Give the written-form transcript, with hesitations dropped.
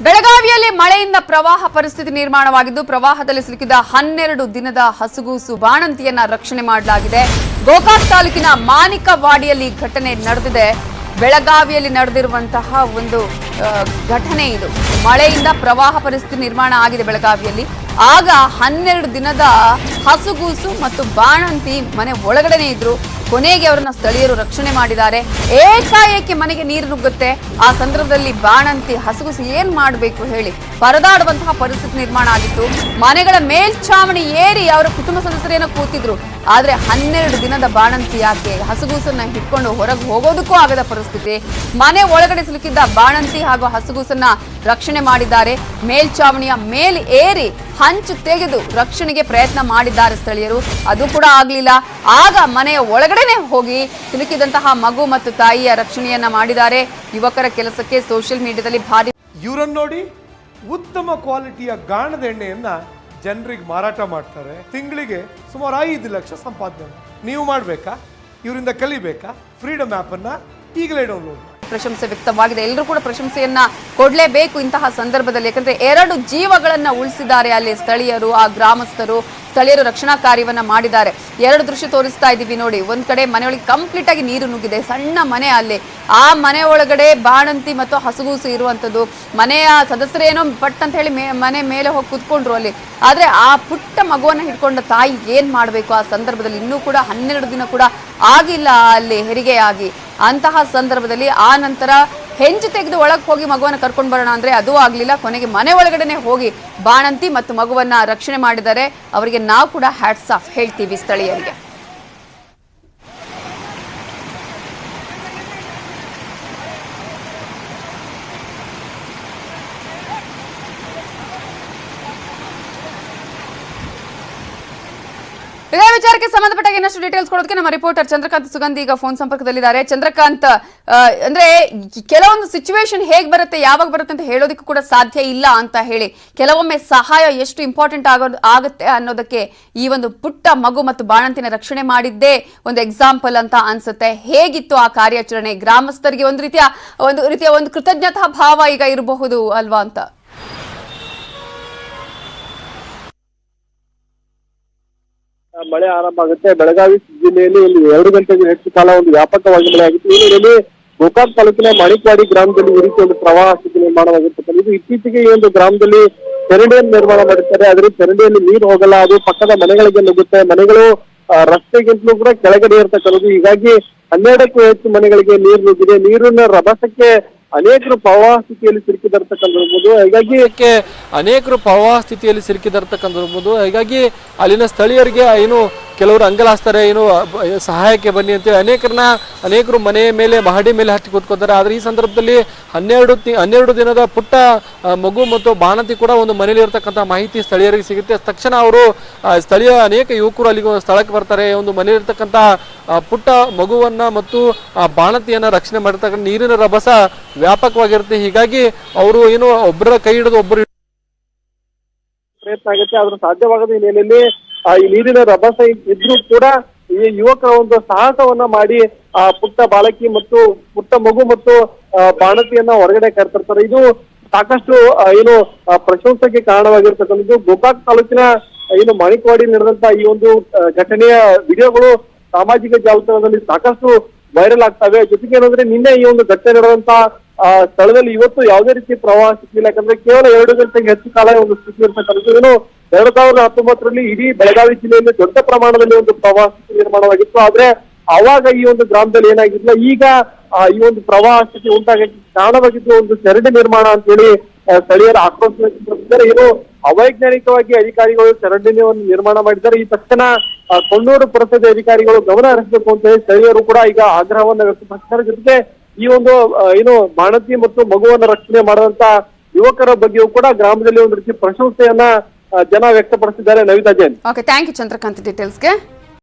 ಬೆಳಗಾವಿಯಲ್ಲಿ ಮಳೆಯಿಂದ ಪ್ರವಾಹ ಪರಿಸ್ಥಿತಿ ನಿರ್ಮಾಣವಾಗಿದ್ದು ಪ್ರವಾಹದಲ್ಲಿ ಸಿಲುಕಿದ 12 ದಿನದ ಹಸುಗೂಸು ಬಾಣಂತಿಯನ್ನ ರಕ್ಷಣೆ ಮಾಡಲಾಗಿದೆ. ಗೋಕಾಕ್ ತಾಲೂಕಿನ ಮಾನಿಕವಾಡಿಯಲ್ಲಿ ಘಟನೆ ನಡೆದಿದೆ. ಬೆಳಗಾವಿಯಲ್ಲಿ ನಡೆದಿರುವಂತಹ ಒಂದು ಘಟನೆ ಇದು. ಮಳೆಯಿಂದ ಪ್ರವಾಹ ಪರಿಸ್ಥಿತಿ ನಿರ್ಮಾಣ ಆಗಿದೆ ಬೆಳಗಾವಿಯಲ್ಲಿ. ಆಗ 12 ದಿನದ ಹಸುಗೂಸು ಮತ್ತು ಬಾಣಂತಿ ಮನೆ ಒಳಗಡೆನೇ ಇದ್ರು. ಕೊನೆಗೆ ಅವರನ್ನ ಸ್ಥಳೀಯರು ರಕ್ಷಣೆ ಮಾಡಿದ್ದಾರೆ. ಏಕಾಏಕಿ ಮನೆಗೆ ನೀರು ನುಗ್ಗುತ್ತೆ. ಆ ಸಂದರ್ಭದಲ್ಲಿ ಬಾಣಂತಿ ಹಸುಗೂಸು ಏನ್ ಮಾಡಬೇಕು ಹೇಳಿ ಪರದಾಡುವಂತಹ ಪರಿಸ್ಥಿತಿ ನಿರ್ಮಾಣ ಆಗಿತ್ತು. ಮನೆಗಳ ಮೇಲ್ಛಾವಣಿ ಏರಿ ಅವರ ಕುಟುಂಬ ಸದಸ್ಯರೇನೋ ಕೂತಿದ್ರು. ಆದ್ರೆ 12 ದಿನದ ಬಾಣಂತಿ ಯಾಕೆ ಹಸುಗೂಸನ್ನ ಹಿಡ್ಕೊಂಡು ಹೊರಗೆ ಹೋಗೋದಕ್ಕೂ ಆಗದ ಪರಿಸ್ಥಿತಿ. ಮನೆ ಒಳಗಡೆ ಸಿಲುಕಿದ್ದ ಬಾಣಂತಿ ಹಾಗೂ ಹಸುಗೂಸನ್ನ ರಕ್ಷಣೆ ಮಾಡಿದ್ದಾರೆ. ಮೇಲ್ಛಾವಣಿಯ ಮೇಲ್ ಏರಿ ಹಂಚು ತೆಗೆದು ರಕ್ಷಣೆಗೆ ಪ್ರಯತ್ನ ಮಾಡಿದ್ದಾರೆ ಸ್ಥಳೀಯರು. ಅದು ಕೂಡ ಆಗ್ಲಿಲ್ಲ. ಆಗ ಮನೆಯ ಒಳಗಡೆನೆ ಹೋಗಿ ಸಿಲುಕಿದಂತಹ ಮಗು ಮತ್ತು ತಾಯಿಯ ರಕ್ಷಣೆಯನ್ನ ಮಾಡಿದ್ದಾರೆ. ಯುವಕರ ಕೆಲಸಕ್ಕೆ ಸೋಷಿಯಲ್ ಮೀಡಿಯಾದಲ್ಲಿ ಭಾರಿ ಇವರನ್ನು ನೋಡಿ ಉತ್ತಮ ಕ್ವಾಲಿಟಿಯ ಗಾಣದ ಎಣ್ಣೆಯನ್ನ ಜನರಿಗೆ ಮಾರಾಟ ಮಾಡ್ತಾರೆ. ತಿಂಗಳಿಗೆ ಸುಮಾರು 5 ಲಕ್ಷ ಸಂಪಾದನೆ. ನೀವು ಮಾಡಬೇಕಾ? ಇವರಿಂದ ಕಲಿಬೇಕಾ? ಫ್ರೀಡಮ್ ಆ್ಯಪ್ ಅನ್ನ ಈಗಲೇ ಡೌನ್ಲೋಡ್ ಮಾಡಿ. ಪ್ರಶಂಸೆ ವ್ಯಕ್ತವಾಗಿದೆ. ಎಲ್ಲರೂ ಕೂಡ ಪ್ರಶಂಸೆಯನ್ನ ಕೊಡಲೇಬೇಕು ಇಂತಹ ಸಂದರ್ಭದಲ್ಲಿ. ಯಾಕಂದ್ರೆ 2 ಜೀವಗಳನ್ನ ಉಳಿಸಿದ್ದಾರೆ ಅಲ್ಲಿ ಸ್ಥಳೀಯರು, ಆ ಗ್ರಾಮಸ್ಥರು. ಸ್ಥಳೀಯರು ರಕ್ಷಣಾ ಕಾರ್ಯವನ್ನ ಮಾಡಿದ್ದಾರೆ. 2 ದೃಶ್ಯ ತೋರಿಸ್ತಾ ಇದ್ದೀವಿ ನೋಡಿ. ಒಂದ್ ಕಡೆ ಮನೆಯೊಳಗೆ ಕಂಪ್ಲೀಟ್ ಆಗಿ ನೀರು ನುಗ್ಗಿದೆ. ಸಣ್ಣ ಮನೆ ಅಲ್ಲಿ. ಆ ಮನೆ ಒಳಗಡೆ ಬಾಣಂತಿ ಮತ್ತು ಹಸುಗೂಸು ಇರುವಂತದ್ದು. ಮನೆಯ ಸದಸ್ಯರೇನೋ ಪಟ್ ಅಂತ ಹೇಳಿ ಮನೆ ಮೇಲೆ ಹೋಗಿ ಕುತ್ಕೊಂಡ್ರು ಅಲ್ಲಿ. ಆದ್ರೆ ಆ ಪುಟ್ಟ ಮಗುವನ್ನ ಹಿಡ್ಕೊಂಡ ತಾಯಿ ಏನ್ ಮಾಡ್ಬೇಕು ಆ ಸಂದರ್ಭದಲ್ಲಿ? ಇನ್ನೂ ಕೂಡ 12 ದಿನ ಕೂಡ ಆಗಿಲ್ಲ ಅಲ್ಲಿ ಹೆರಿಗೆಯಾಗಿ. ಅಂತಹ ಸಂದರ್ಭದಲ್ಲಿ ಆ ನಂತರ ಹೆಂಜು ತೆಗೆದು ಒಳಗೆ ಹೋಗಿ ಮಗುವನ್ನ ಕರ್ಕೊಂಡು ಬರೋಣ ಅಂದ್ರೆ ಅದು ಆಗ್ಲಿಲ್ಲ. ಕೊನೆಗೆ ಮನೆ ಒಳಗಡೆನೆ ಹೋಗಿ ಬಾಣಂತಿ ಮತ್ತು ಮಗುವನ್ನ ರಕ್ಷಣೆ ಮಾಡಿದ್ದಾರೆ. ಅವರಿಗೆ ನಾವು ಕೂಡ ಹ್ಯಾಟ್ಸ್ ಆಫ್ ಹೇಳ್ತೀವಿ ಸ್ಥಳೀಯರಿಗೆ. ಇದೇ ವಿಚಾರಕ್ಕೆ ಸಂಬಂಧಪಟ್ಟ ಇನ್ನಷ್ಟು ಡೀಟೇಲ್ಸ್ ಕೊಡೋದಕ್ಕೆ ನಮ್ಮ ರಿಪೋರ್ಟರ್ ಚಂದ್ರಕಾಂತ್ ಸುಗಂಧಿ ಈಗ ಫೋನ್ ಸಂಪರ್ಕದಲ್ಲಿದ್ದಾರೆ. ಚಂದ್ರಕಾಂತ್, ಅಂದ್ರೆ ಕೆಲವೊಂದು ಸಿಚುವೇಶನ್ ಹೇಗ್ ಬರುತ್ತೆ, ಯಾವಾಗ ಬರುತ್ತೆ ಅಂತ ಹೇಳೋದಕ್ಕೂ ಕೂಡ ಸಾಧ್ಯ ಇಲ್ಲ ಅಂತ ಹೇಳಿ, ಕೆಲವೊಮ್ಮೆ ಸಹಾಯ ಎಷ್ಟು ಇಂಪಾರ್ಟೆಂಟ್ ಆಗುತ್ತೆ ಅನ್ನೋದಕ್ಕೆ ಈ ಒಂದು ಪುಟ್ಟ ಮಗು ಮತ್ತು ಬಾಣಂತಿನ ರಕ್ಷಣೆ ಮಾಡಿದ್ದೇ ಒಂದು ಎಕ್ಸಾಂಪಲ್ ಅಂತ ಅನ್ಸುತ್ತೆ. ಹೇಗಿತ್ತು ಆ ಕಾರ್ಯಾಚರಣೆ? ಗ್ರಾಮಸ್ಥರಿಗೆ ಒಂದು ರೀತಿಯ ಒಂದು ಕೃತಜ್ಞತಾ ಭಾವ ಈಗ ಇರಬಹುದು ಅಲ್ವಾ ಅಂತ? ಮಳೆ ಆರಂಭ ಆಗುತ್ತೆ. ಬೆಳಗಾವಿ ಜಿಲ್ಲೆಯಲ್ಲಿ ಒಂದು 2 ಗಂಟೆಗೂ ಹೆಚ್ಚು ಕಾಲ ಒಂದು ವ್ಯಾಪಕವಾಗಿ ಮಳೆ ಆಗಿತ್ತು. ಈ ಹಿನ್ನೆಲೆಯಲ್ಲಿ ಗೋಕಾಕ್ ತಾಲೂಕಿನ ಮಾಣಿಕವಾಡಿ ಗ್ರಾಮದಲ್ಲಿ ಈ ರೀತಿ ಒಂದು ಪ್ರವಾಹ ಸ್ಥಿತಿ ನಿರ್ಮಾಣವಾಗಿರ್ತಕ್ಕಂಥ ಇದು ಇತ್ತೀಚೆಗೆ ಈ ಒಂದು ಗ್ರಾಮದಲ್ಲಿ ಚರಂಡಿಯನ್ನು ನಿರ್ಮಾಣ ಮಾಡಿರ್ತಾರೆ. ಆದ್ರೆ ಚರಂಡಿಯಲ್ಲಿ ನೀರು ಹೋಗಲ್ಲ, ಅದು ಪಕ್ಕದ ಮನೆಗಳಿಗೆ ನುಗ್ಗುತ್ತೆ. ಮನೆಗಳು ರಸ್ತೆಗಿಂತಲೂ ಕೂಡ ಕೆಳಗಡೆ ಇರ್ತಕ್ಕಂಥದ್ದು. ಹೀಗಾಗಿ 12ಕ್ಕೂ ಹೆಚ್ಚು ಮನೆಗಳಿಗೆ ನೀರು ನುಗ್ಗಿದೆ. ನೀರಿನ ರಭಸಕ್ಕೆ ಅನೇಕರು ಪ್ರವಾಹ ಸ್ಥಿತಿಯಲ್ಲಿ ಸಿಲುಕಿದಿರ್ತಕ್ಕಂಥದ್ದು. ಹೀಗಾಗಿ ಅಲ್ಲಿನ ಸ್ಥಳೀಯರಿಗೆ ಏನು ಕೆಲವರು ಅಂಗಲಾಸ್ತಾರೆ, ಏನು ಸಹಾಯಕ್ಕೆ ಬನ್ನಿ ಅಂತೇಳಿ ಅನೇಕರು ಮನೆ ಮೇಲೆ ಮಹಡಿ ಮೇಲೆ ಹತ್ತಿ ಕೂತ್ಕೋತಾರೆ. ಆದ್ರೆ ಈ ಸಂದರ್ಭದಲ್ಲಿ 12 ದಿನದ ಪುಟ್ಟ ಮಗು ಮತ್ತು ಬಾಣಂತಿ ಕೂಡ ಒಂದು ಮನೇಲಿ ಇರ್ತಕ್ಕಂಥ ಮಾಹಿತಿ ಸ್ಥಳೀಯರಿಗೆ ಸಿಗುತ್ತೆ. ತಕ್ಷಣ ಅವರು ಸ್ಥಳೀಯ ಅನೇಕ ಯುವಕರು ಅಲ್ಲಿಗೆ ಸ್ಥಳಕ್ಕೆ ಬರ್ತಾರೆ. ಒಂದು ಮನೇಲಿ ಇರ್ತಕ್ಕಂಥ ಪುಟ್ಟ ಮಗುವನ್ನ ಮತ್ತು ಬಾಣಂತಿಯನ್ನ ರಕ್ಷಣೆ ಮಾಡಿರ್ತಕ್ಕಂಥ ನೀರಿನ ರಭಸ ವ್ಯಾಪಕವಾಗಿರುತ್ತೆ. ಹೀಗಾಗಿ ಅವರು ಏನು ಒಬ್ಬರ ಕೈ ಹಿಡಿದು ಒಬ್ಬರು ಪ್ರಯತ್ನ ಆಗುತ್ತೆ. ಆದ್ರೂ ಸಾಧ್ಯವಾಗದ ಹಿನ್ನೆಲೆಯಲ್ಲಿ ಈ ನೀರಿನ ರಭಸ ಇದ್ರೂ ಕೂಡ ಈ ಯುವಕರ ಒಂದು ಸಾಹಸವನ್ನ ಮಾಡಿ ಆ ಪುಟ್ಟ ಬಾಲಕಿ ಮತ್ತು ಪುಟ್ಟ ಮಗು ಮತ್ತು ಬಾಣತಿಯನ್ನ ಹೊರಗಡೆ ಕರೆತರ್ತಾರೆ. ಇದು ಸಾಕಷ್ಟು ಏನು ಪ್ರಶಂಸೆಗೆ ಕಾರಣವಾಗಿರ್ತಕ್ಕಂಥದ್ದು. ಗೋಕಾಕ್ ತಾಲೂಕಿನ ಏನು ಮಾಣಿಕವಾಡಿ ನಡೆದಂತ ಈ ಒಂದು ಘಟನೆಯ ವಿಡಿಯೋಗಳು ಸಾಮಾಜಿಕ ಜಾಲತಾಣದಲ್ಲಿ ಸಾಕಷ್ಟು ವೈರಲ್ ಆಗ್ತವೆ. ಜೊತೆಗೆ ಏನಂದ್ರೆ ನಿನ್ನೆ ಈ ಒಂದು ಘಟನೆ ನಡೆದಂತ ಸ್ಥಳದಲ್ಲಿ ಇವತ್ತು ಯಾವುದೇ ರೀತಿ ಪ್ರವಾಹ ಸ್ಥಿತಿ ಇಲ್ಲ. ಯಾಕಂದ್ರೆ ಕೇವಲ 2 ಗಂಟೆಗೆ ಹೆಚ್ಚು ಕಾಲ ಒಂದು ಸ್ಥಿತಿ ಇರ್ತಕ್ಕಂಥದ್ದು. ಏನು 2019ರಲ್ಲಿ ಇಡೀ ಬೆಳಗಾವಿ ಜಿಲ್ಲೆಯಲ್ಲಿ ದೊಡ್ಡ ಪ್ರಮಾಣದಲ್ಲಿ ಒಂದು ಪ್ರವಾಹ ಸ್ಥಿತಿ ನಿರ್ಮಾಣವಾಗಿತ್ತು. ಆದ್ರೆ ಅವಾಗ ಈ ಒಂದು ಗ್ರಾಮದಲ್ಲಿ ಏನಾಗಿಲ್ಲ. ಈಗ ಈ ಒಂದು ಪ್ರವಾಹ ಸ್ಥಿತಿ ಉಂಟಾಗಕ್ಕೆ ಕಾರಣವಾಗಿದ್ದು ಒಂದು ಚರಂಡಿ ನಿರ್ಮಾಣ ಅಂತ ಹೇಳಿ ಸ್ಥಳೀಯರ ಆಕ್ರೋಶ ವ್ಯಕ್ತಪಡಿಸಿದ್ದಾರೆ. ಏನು ಅವೈಜ್ಞಾನಿಕವಾಗಿ ಅಧಿಕಾರಿಗಳು ಚರಂಡಿಯನ್ನು ನಿರ್ಮಾಣ ಮಾಡಿದ್ದಾರೆ. ಈ ತಕ್ಷಣ ಕೊಣ್ಣೂರು ಪುರಸಭೆ ಅಧಿಕಾರಿಗಳು ಗಮನ ಹರಿಸಬೇಕು ಅಂತ ಹೇಳಿ ಸ್ಥಳೀಯರು ಕೂಡ ಈಗ ಆಗ್ರಹವನ್ನ ವ್ಯಕ್ತಪಡಿಸಿದ್ದಾರೆ. ಜೊತೆಗೆ ಈ ಒಂದು ಏನು ಬಾಣಂತಿ ಮತ್ತು ಮಗುವನ್ನ ರಕ್ಷಣೆ ಮಾಡುವಂತ ಯುವಕರ ಬಗ್ಗೆಯೂ ಕೂಡ ಗ್ರಾಮದಲ್ಲಿ ಒಂದು ರೀತಿ ಪ್ರಶಂಸೆಯನ್ನ ಜನ ವ್ಯಕ್ತಪಡಿಸಿದ್ದಾರೆ. Navita Jain. Okay, thank you Chandrakant ಡೀಟೇಲ್ಸ್ಗೆ.